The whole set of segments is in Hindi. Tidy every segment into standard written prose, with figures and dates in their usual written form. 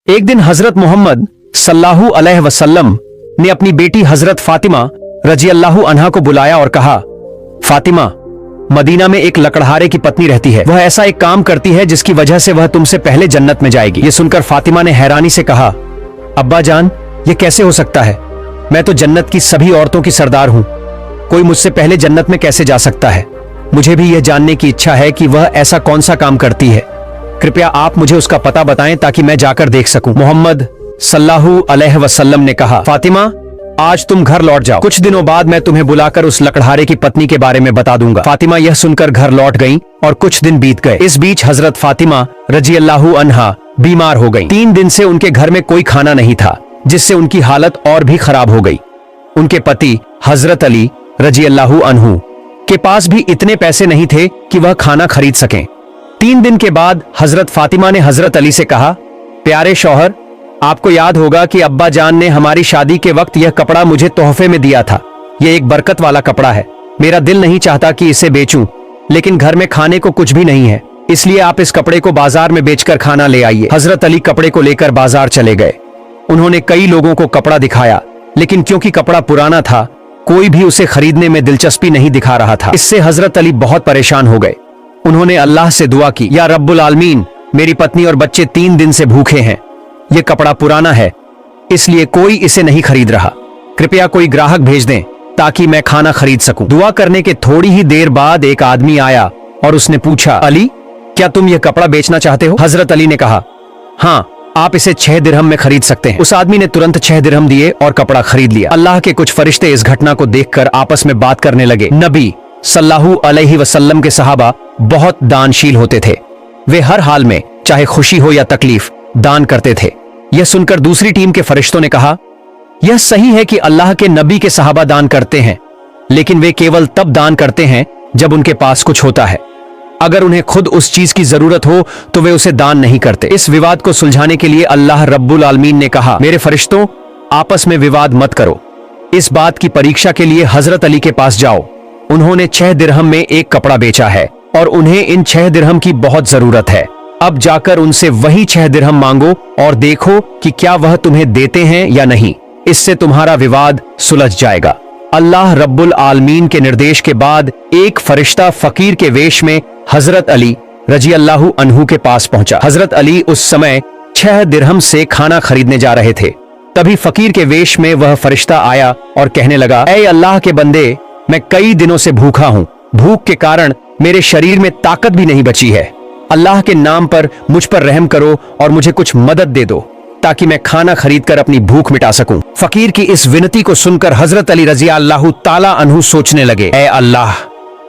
एक दिन हजरत मोहम्मद सल्लल्लाहु अलैहि वसल्लम ने अपनी बेटी हजरत फातिमा रजी अल्लाहु अन्हा को बुलाया और कहा, फातिमा, मदीना में एक लकड़हारे की पत्नी रहती है। वह ऐसा एक काम करती है जिसकी वजह से वह तुमसे पहले जन्नत में जाएगी। ये सुनकर फातिमा ने हैरानी से कहा, अब्बा जान, ये कैसे हो सकता है? मैं तो जन्नत की सभी औरतों की सरदार हूं, कोई मुझसे पहले जन्नत में कैसे जा सकता है? मुझे भी यह जानने की इच्छा है कि वह ऐसा कौन सा काम करती है। कृपया आप मुझे उसका पता बताएं ताकि मैं जाकर देख सकूं। मोहम्मद सल्लल्लाहु अलैहि वसल्लम ने कहा, फातिमा, आज तुम घर लौट जाओ। कुछ दिनों बाद मैं तुम्हें बुलाकर उस लकड़हारे की पत्नी के बारे में बता दूंगा। फातिमा यह सुनकर घर लौट गईं और कुछ दिन बीत गए। इस बीच हजरत फातिमा रजी अल्लाहु अन्हा बीमार हो गईं। 3 दिन से उनके घर में कोई खाना नहीं था, जिससे उनकी हालत और भी खराब हो गई। उनके पति हजरत अली रजी अल्लाहु अन्हु के पास भी इतने पैसे नहीं थे कि वह खाना खरीद सकें। 3 दिन के बाद हजरत फातिमा ने हजरत अली से कहा, प्यारे शौहर, आपको याद होगा कि अब्बा जान ने हमारी शादी के वक्त यह कपड़ा मुझे तोहफे में दिया था। यह एक बरकत वाला कपड़ा है। मेरा दिल नहीं चाहता कि इसे बेचूं, लेकिन घर में खाने को कुछ भी नहीं है, इसलिए आप इस कपड़े को बाजार में बेचकर खाना ले आइए। हजरत अली कपड़े को लेकर बाजार चले गए। उन्होंने कई लोगों को कपड़ा दिखाया, लेकिन क्योंकि कपड़ा पुराना था, कोई भी उसे खरीदने में दिलचस्पी नहीं दिखा रहा था। इससे हजरत अली बहुत परेशान हो गए। उन्होंने अल्लाह से दुआ की, या रब्बुल आलमीन, मेरी पत्नी और बच्चे 3 दिन से भूखे हैं। यह कपड़ा पुराना है, इसलिए कोई इसे नहीं खरीद रहा। कृपया कोई ग्राहक भेज दें ताकि मैं खाना खरीद सकूं। दुआ करने के थोड़ी ही देर बाद एक आदमी आया और उसने पूछा, अली, क्या तुम यह कपड़ा बेचना चाहते हो? हजरत अली ने कहा, हाँ, आप इसे 6 दिरहम में खरीद सकते हैं। उस आदमी ने तुरंत 6 दिरहम दिए और कपड़ा खरीद लिया। अल्लाह के कुछ फरिश्ते इस घटना को देखकर आपस में बात करने लगे। नबी सल्लल्लाहु अलैहि वसल्लम के सहाबा बहुत दानशील होते थे। वे हर हाल में, चाहे खुशी हो या तकलीफ, दान करते थे। यह सुनकर दूसरी टीम के फरिश्तों ने कहा, यह सही है कि अल्लाह के नबी के सहाबा दान करते हैं, लेकिन वे केवल तब दान करते हैं जब उनके पास कुछ होता है। अगर उन्हें खुद उस चीज की जरूरत हो तो वे उसे दान नहीं करते। इस विवाद को सुलझाने के लिए अल्लाह रब्बुल आलमीन ने कहा, मेरे फरिश्तों, आपस में विवाद मत करो। इस बात की परीक्षा के लिए हजरत अली के पास जाओ। उन्होंने 6 दिरहम में एक कपड़ा बेचा है और उन्हें इन 6 दिरहम की बहुत जरूरत है। अब जाकर उनसे वही 6 दिरहम मांगो और देखो कि क्या वह तुम्हें देते हैं या नहीं। इससे तुम्हारा विवाद सुलझ जाएगा। अल्लाह रब्बुल आलमीन के निर्देश के बाद एक फरिश्ता फकीर के वेश में हजरत अली रजी अल्लाहु अन्हु के पास पहुंचा। हजरत अली उस समय 6 दिरहम से खाना खरीदने जा रहे थे। तभी फकीर के वेश में वह फरिश्ता आया और कहने लगा, ऐ अल्लाह के बंदे, मैं कई दिनों से भूखा हूं। भूख के कारण मेरे शरीर में ताकत भी नहीं बची है। अल्लाह के नाम पर मुझ पर रहम करो और मुझे कुछ मदद दे दो ताकि मैं खाना खरीदकर अपनी भूख मिटा सकूं। फकीर की इस विनती को सुनकर हजरत अली रजी अल्लाहु ताला अन्हु सोचने लगे, ऐ अल्लाह,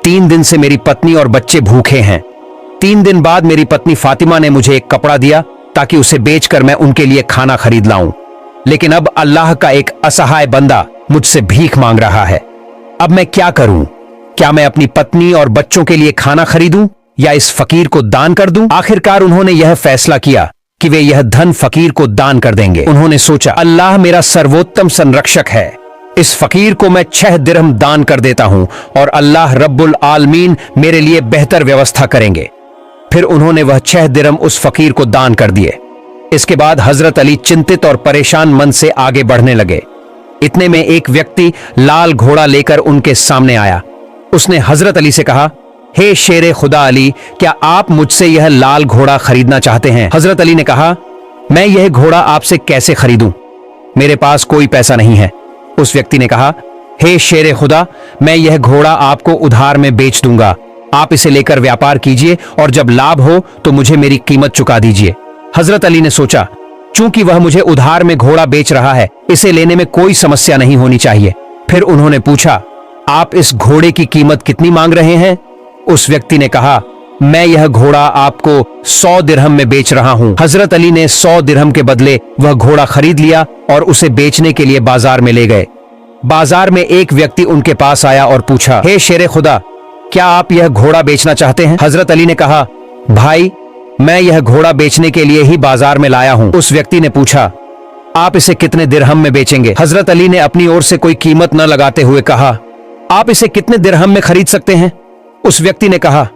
3 दिन से मेरी पत्नी और बच्चे भूखे हैं। 3 दिन बाद मेरी पत्नी फातिमा ने मुझे एक कपड़ा दिया ताकि उसे बेचकर मैं उनके लिए खाना खरीद लाऊं, लेकिन अब अल्लाह का एक असहाय बंदा मुझसे भीख मांग रहा है। अब मैं क्या करूं? क्या मैं अपनी पत्नी और बच्चों के लिए खाना खरीदूं या इस फकीर को दान कर दूं? आखिरकार उन्होंने यह फैसला किया कि वे यह धन फकीर को दान कर देंगे। उन्होंने सोचा, अल्लाह मेरा सर्वोत्तम संरक्षक है, इस फकीर को मैं 6 दिरहम दान कर देता हूं और अल्लाह रब्बुल आलमीन मेरे लिए बेहतर व्यवस्था करेंगे। फिर उन्होंने वह 6 दिरहम उस फकीर को दान कर दिए। इसके बाद हजरत अली चिंतित और परेशान मन से आगे बढ़ने लगे। इतने में एक व्यक्ति लाल घोड़ा लेकर उनके सामने आया। उसने हजरत अली से कहा, हे शेरे खुदा अली, क्या आप मुझसे यह लाल घोड़ा खरीदना चाहते हैं? हजरत अली ने कहा, मैं यह घोड़ा आपसे कैसे खरीदूं? मेरे पास कोई पैसा नहीं है। उस व्यक्ति ने कहा, हे शेरे खुदा, मैं यह घोड़ा आपको उधार में बेच दूंगा। आप इसे लेकर व्यापार कीजिए और जब लाभ हो तो मुझे मेरी कीमत चुका दीजिए। हजरत अली ने सोचा, चूंकि वह मुझे उधार में घोड़ा बेच रहा है, इसे लेने में कोई समस्या नहीं होनी चाहिए। फिर उन्होंने पूछा, आप इस घोड़े की कीमत कितनी मांग रहे हैं? उस व्यक्ति ने कहा, मैं यह घोड़ा आपको 100 दिरहम में बेच रहा हूं। हजरत अली ने 100 दिरहम के बदले वह घोड़ा खरीद लिया और उसे बेचने के लिए बाजार में ले गए। बाजार में एक व्यक्ति उनके पास आया और पूछा, हे शेरे खुदा, क्या आप यह घोड़ा बेचना चाहते हैं? हजरत अली ने कहा, भाई, मैं यह घोड़ा बेचने के लिए ही बाजार में लाया हूं। उस व्यक्ति ने पूछा, आप इसे कितने दिरहम में बेचेंगे? हजरत अली ने अपनी ओर से कोई कीमत न लगाते हुए कहा, आप इसे कितने दिरहम में खरीद सकते हैं? उस व्यक्ति ने कहा,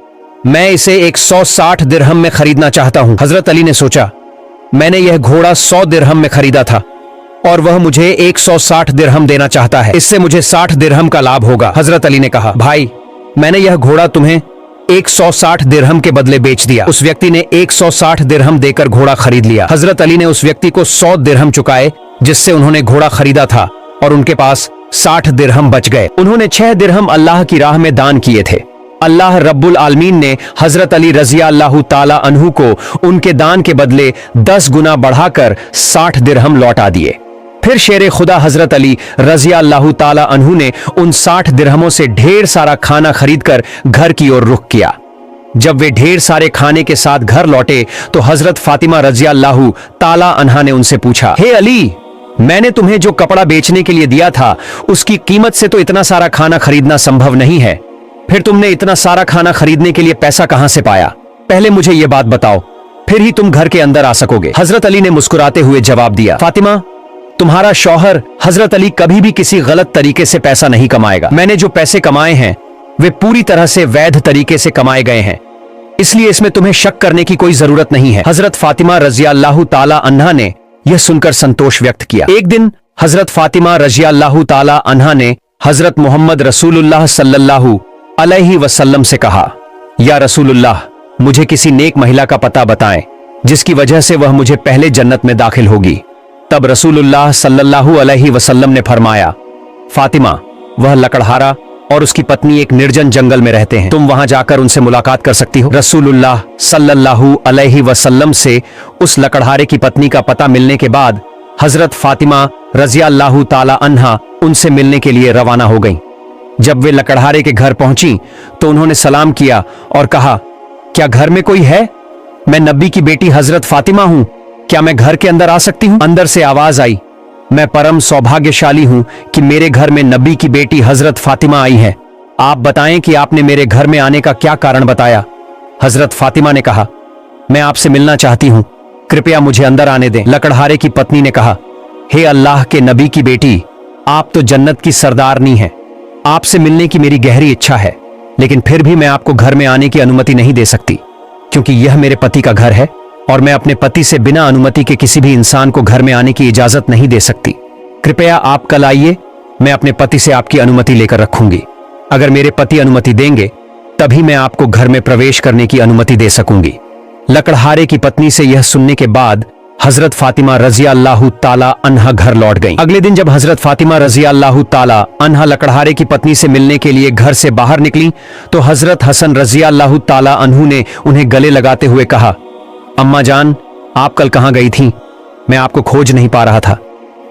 मैं इसे 160 दिरहम में खरीदना चाहता हूं। हजरत अली ने सोचा, मैंने यह घोड़ा 100 दिरहम में खरीदा था और वह मुझे 160 दिरहम देना चाहता है। इससे मुझे 60 दिरहम का लाभ होगा। हजरत अली ने कहा, भाई, मैंने यह घोड़ा तुम्हें 160 दिरहम के बदले बेच दिया। उस व्यक्ति ने 160 दिरहम देकर घोड़ा खरीद लिया। हजरत अली ने उस व्यक्ति को 100 दिरहम चुकाए जिससे उन्होंने घोड़ा खरीदा था और उनके पास 60 दिरहम बच गए। उन्होंने 6 दिरहम अल्लाह की राह में दान किए थे। अल्लाह रब्बुल आलमीन ने हजरत अली रज़ी अल्लाह ताला अन्हु को उनके दान के बदले 10 गुना बढ़ाकर 60 दिरहम लौटा दिए। फिर शेर खुदा हजरत अली रज़ी अल्लाह ताला अन्हु ने उन 60 दिरहमों से ढेर सारा खाना खरीदकर घर की ओर रुख किया। जब वे ढेर सारे खाने के साथ घर लौटे तो हजरत फातिमा रज़ी अल्लाह ताला अन्हा ने उनसे पूछा, हे अली, मैंने तुम्हें जो कपड़ा बेचने के लिए दिया था उसकी कीमत से तो इतना सारा खाना खरीदना संभव नहीं है। फिर तुमने इतना सारा खाना खरीदने के लिए पैसा कहां से पाया? पहले मुझे यह बात बताओ, फिर ही तुम घर के अंदर आ सकोगे। हजरत अली ने मुस्कुराते हुए जवाब दिया, फातिमा, तुम्हारा शौहर हजरत अली कभी भी किसी गलत तरीके से पैसा नहीं कमाएगा। मैंने जो पैसे कमाए हैं वे पूरी तरह से वैध तरीके से कमाए गए हैं, इसलिए इसमें तुम्हें शक करने की कोई जरूरत नहीं है। हजरत फातिमा रज़ी अल्लाह ताला अन्हा ने यह सुनकर संतोष व्यक्त किया। एक दिन हजरत फातिमा रज़ी अल्लाह ताला अन्हा ने हजरत मोहम्मद रसूलुल्लाह सल्लल्लाहु अलैहि वसल्लम से कहा, या रसूलुल्लाह, मुझे किसी नेक महिला का पता बताएं जिसकी वजह से वह मुझे पहले जन्नत में दाखिल होगी। तब रसूलुल्लाह सल्लल्लाहु अलैहि वसल्लम ने फरमाया, फातिमा, वह लकड़हारा और उसकी पत्नी एक निर्जन जंगल में रहते हैं, तुम वहां जाकर उनसे मुलाकात कर सकती हो। रसूलुल्लाह सल्लल्लाहु अलैहि वसल्लम से उस लकड़हारे की पत्नी का पता मिलने के बाद हजरत फातिमा रज़ी अल्लाह ताला अन्हा उनसे मिलने के लिए रवाना हो गईं। जब वे लकड़हारे के घर पहुंची तो उन्होंने सलाम किया और कहा, क्या घर में कोई है? मैं नबी की बेटी हजरत फातिमा हूं, क्या मैं घर के अंदर आ सकती हूं? अंदर से आवाज आई, मैं परम सौभाग्यशाली हूं कि मेरे घर में नबी की बेटी हजरत फातिमा आई है। आप बताएं कि आपने मेरे घर में आने का क्या कारण बताया? हजरत फातिमा ने कहा, मैं आपसे मिलना चाहती हूं, कृपया मुझे अंदर आने दें। लकड़हारे की पत्नी ने कहा, हे अल्लाह के नबी की बेटी, आप तो जन्नत की सरदारनी हैं, आपसे मिलने की मेरी गहरी इच्छा है, लेकिन फिर भी मैं आपको घर में आने की अनुमति नहीं दे सकती, क्योंकि यह मेरे पति का घर है और मैं अपने पति से बिना अनुमति के किसी भी इंसान को घर में आने की इजाजत नहीं दे सकती। कृपया आप कल आइए, मैं अपने पति से आपकी अनुमति लेकर रखूंगी। अगर मेरे पति अनुमति देंगे तभी मैं आपको घर में प्रवेश करने की अनुमति दे सकूंगी। लकड़हारे की पत्नी से यह सुनने के बाद हजरत फातिमा रज़ी अल्लाह ताला अन्हा घर लौट गईं। अगले दिन जब हजरत फातिमा रज़ी अल्लाह ताला अन्हा लकड़हारे की पत्नी से मिलने के लिए घर से बाहर निकली तो हजरत हसन रज़ी अल्लाह ताला अन्हु ने उन्हें गले लगाते हुए कहा, अम्मा जान, आप कल कहां गई थीं? मैं आपको खोज नहीं पा रहा था।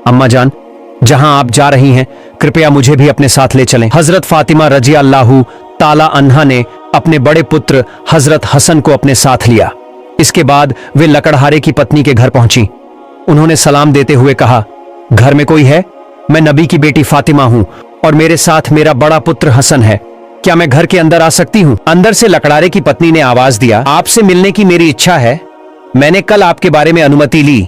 अम्मा जान, जहां आप जा रही हैं कृपया मुझे भी अपने साथ ले चलें। हजरत फातिमा रज़ी अल्लाह ताला अन्हा ने अपने बड़े पुत्र हजरत हसन को अपने साथ लिया। इसके बाद वे लकड़हारे की पत्नी के घर पहुंची। उन्होंने सलाम देते हुए कहा, घर में कोई है? मैं नबी की बेटी फातिमा हूं और मेरे साथ मेरा बड़ा पुत्र हसन है, क्या मैं घर के अंदर आ सकती हूं? अंदर से लकड़हारे की पत्नी ने आवाज दिया, आपसे मिलने की मेरी इच्छा है। मैंने कल आपके बारे में अनुमति ली,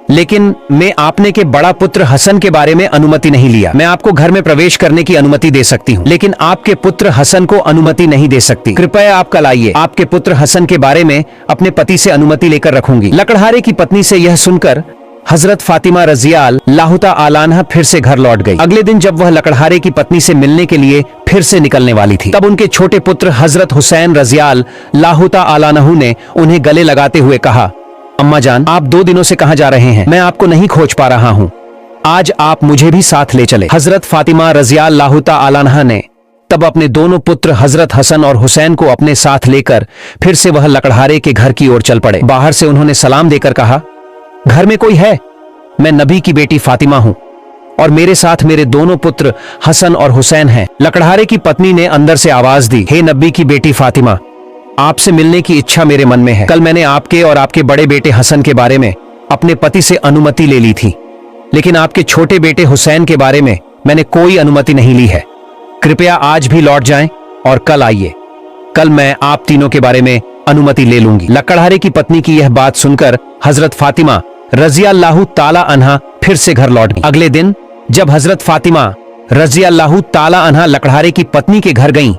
लेकिन मैं आपने के बड़ा पुत्र हसन के बारे में अनुमति नहीं लिया। मैं आपको घर में प्रवेश करने की अनुमति दे सकती हूँ, लेकिन आपके पुत्र हसन को अनुमति नहीं दे सकती। कृपया आप कल आइए, आपके पुत्र हसन के बारे में अपने पति से अनुमति लेकर रखूंगी। लकड़हारे की पत्नी से यह सुनकर हजरत फातिमा रज़ी अल्लाह ताला अन्हा फिर से घर लौट गई। अगले दिन जब वह लकड़हारे की पत्नी से मिलने के लिए फिर से निकलने वाली थी, तब उनके छोटे पुत्र हजरत हुसैन रज़ी अल्लाह ताला अन्हु ने उन्हें गले लगाते हुए कहा, अम्मा जान, आप 2 दिनों से कहां जा रहे हैं? मैं आपको नहीं खोज पा रहा हूं, आज आप मुझे भी साथ ले चले। हजरत फातिमा रज़ी अल्लाह ताला अन्हा ने तब अपने दोनों पुत्र हजरत हसन और हुसैन को अपने साथ लेकर फिर से वह लकड़हारे के घर की ओर चल पड़े। बाहर से उन्होंने सलाम देकर कहा, घर में कोई है? मैं नबी की बेटी फातिमा हूं और मेरे साथ मेरे दोनों पुत्र हसन और हुसैन हैं। लकड़हारे की पत्नी ने अंदर से आवाज दी, हे नबी की बेटी फातिमा, आपसे मिलने की इच्छा मेरे मन में है। कल मैंने आपके और आपके बड़े बेटे हसन के बारे में अपने पति से अनुमति ले ली थी, लेकिन आपके छोटे बेटे हुसैन के बारे में मैंने कोई अनुमति नहीं ली है। कृपया आज भी लौट जाएं और कल आइए, कल मैं आप तीनों के बारे में अनुमति ले लूंगी। लकड़हारे की पत्नी की यह बात सुनकर हजरत फातिमा रज़ी अल्लाह ताला अन्हा फिर से घर लौट गई। अगले दिन जब हजरत फातिमा रज़ी अल्लाह ताला अन्हा लकड़हारे की पत्नी के घर गईं,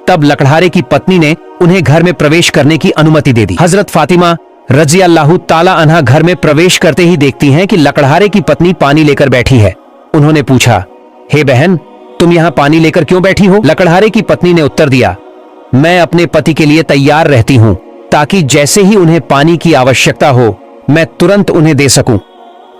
तब लकड़हारे की पत्नी ने उन्हें घर में प्रवेश करने की अनुमति दे दी। हजरत फातिमा रजी अल्लाह ताला अन्हा घर में प्रवेश करते ही देखती हैं कि लकड़हारे की पत्नी पानी लेकर बैठी है। उन्होंने पूछा, हे बहन, तुम यहाँ पानी लेकर क्यों बैठी हो? लकड़हारे की पत्नी ने उत्तर दिया, मैं अपने पति के लिए तैयार रहती हूँ ताकि जैसे ही उन्हें पानी की आवश्यकता हो मैं तुरंत उन्हें दे सकूं।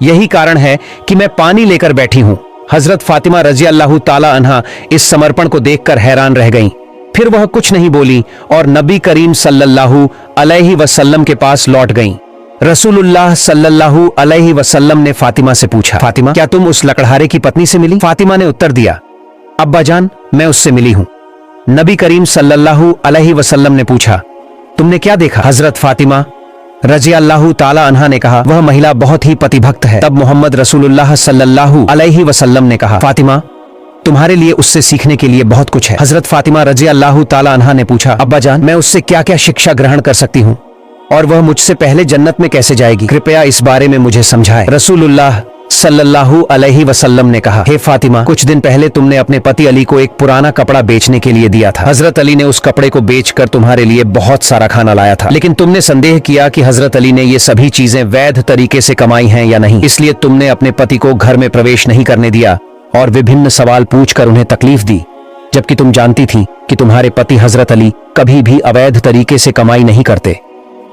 यही कारण है कि मैं पानी लेकर बैठी हूं। हजरत फातिमा रजी अल्लाह ताला अन्हा इस समर्पण को देखकर हैरान रह गईं। फिर वह कुछ नहीं बोली और नबी करीम सल्लल्लाहु अलैहि वसल्लम के पास लौट गईं। रसूलुल्लाह सल्लल्लाहु अलैहि वसल्लम ने फातिमा से पूछा, फातिमा, क्या तुम उस लकड़हारे की पत्नी से मिली? फातिमा ने उत्तर दिया, अब्बा जान, मैं उससे मिली हूं। नबी करीम सल्लल्लाहु अलैहि वसल्लम ने पूछा, तुमने क्या देखा? हजरत फातिमा रजी अल्लाह ताला अन्हा ने कहा, वह महिला बहुत ही पतिभक्त है। तब मोहम्मद रसूलुल्लाह सल्लल्लाहु अलैहि वसल्लम ने कहा, फातिमा, तुम्हारे लिए उससे सीखने के लिए बहुत कुछ है। हजरत फातिमा रजी अल्लाह ताला अन्हा ने पूछा, अब्बा जान, मैं उससे क्या क्या शिक्षा ग्रहण कर सकती हूँ और वह मुझसे पहले जन्नत में कैसे जाएगी? कृपया इस बारे में मुझे समझाएं। रसूलुल्लाह सल्लल्लाहु अलैहि वसल्लम ने कहा, हे फातिमा, कुछ दिन पहले तुमने अपने पति अली को एक पुराना कपड़ा बेचने के लिए दिया था। हजरत अली ने उस कपड़े को बेचकर तुम्हारे लिए बहुत सारा खाना लाया था, लेकिन तुमने संदेह किया कि हजरत अली ने ये सभी चीजें वैध तरीके से कमाई हैं या नहीं, इसलिए तुमने अपने पति को घर में प्रवेश नहीं करने दिया और विभिन्न सवाल पूछकर उन्हें तकलीफ दी, जबकि तुम जानती थी कि तुम्हारे पति हजरत अली कभी भी अवैध तरीके से कमाई नहीं करते।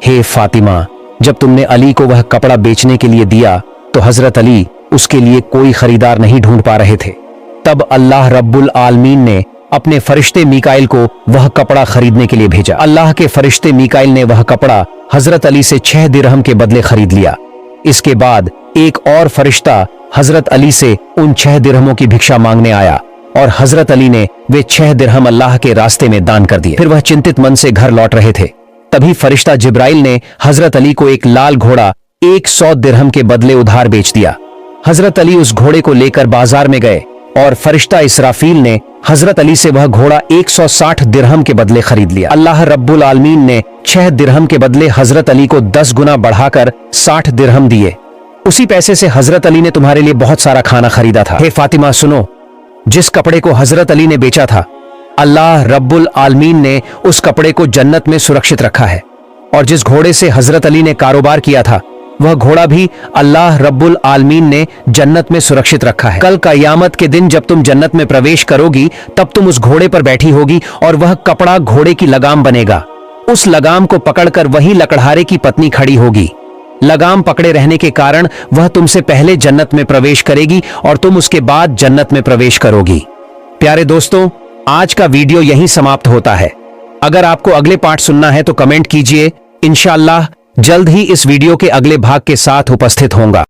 हे फातिमा, जब तुमने अली को वह कपड़ा बेचने के लिए दिया तो हजरत अली उसके लिए कोई खरीदार नहीं ढूंढ पा रहे थे। तब अल्लाह रब्बुल आलमीन ने अपने फरिश्ते मीकाइल को वह कपड़ा खरीदने के लिए भेजा। अल्लाह के फरिश्ते मीकाइल ने वह कपड़ा हजरत अली से 6 दिरहम के बदले खरीद लिया। इसके बाद एक और फरिश्ता हजरत अली से उन 6 दिरहमों की भिक्षा मांगने आया और हजरत अली ने वे 6 दिरहम अल्लाह के रास्ते में दान कर दिए। फिर वह चिंतित मन से घर लौट रहे थे। तभी फरिश्ता जिब्राइल ने हजरत अली को एक लाल घोड़ा 100 दिरहम के बदले उधार बेच दिया। हजरत अली उस घोड़े को लेकर बाजार में गए और फरिश्ता इसराफील ने हजरत अली से वह घोड़ा 160 दिरहम के बदले खरीद लिया। अल्लाह रब्बुल आलमीन ने 6 दिरहम के बदले हजरत अली को 10 गुना बढ़ाकर 60 दिरहम दिए। उसी पैसे से हजरत अली ने तुम्हारे लिए बहुत सारा खाना खरीदा था। हे फातिमा, सुनो, जिस कपड़े को हजरत अली ने बेचा था, अल्लाह रब्बुल आलमीन ने उस कपड़े को जन्नत में सुरक्षित रखा है, और जिस घोड़े से हजरत अली ने कारोबार किया था वह घोड़ा भी अल्लाह रब्बुल आलमीन ने जन्नत में सुरक्षित रखा है। कल क़यामत के दिन जब तुम जन्नत में प्रवेश करोगी तब तुम उस घोड़े पर बैठी होगी और वह कपड़ा घोड़े की लगाम बनेगा। उस लगाम को पकड़कर वही लकड़हारे की पत्नी खड़ी होगी। लगाम पकड़े रहने के कारण वह तुमसे पहले जन्नत में प्रवेश करेगी और तुम उसके बाद जन्नत में प्रवेश करोगी। प्यारे दोस्तों, आज का वीडियो यहीं समाप्त होता है। अगर आपको अगले पार्ट सुनना है तो कमेंट कीजिए। इंशाअल्लाह जल्द ही इस वीडियो के अगले भाग के साथ उपस्थित होऊंगा।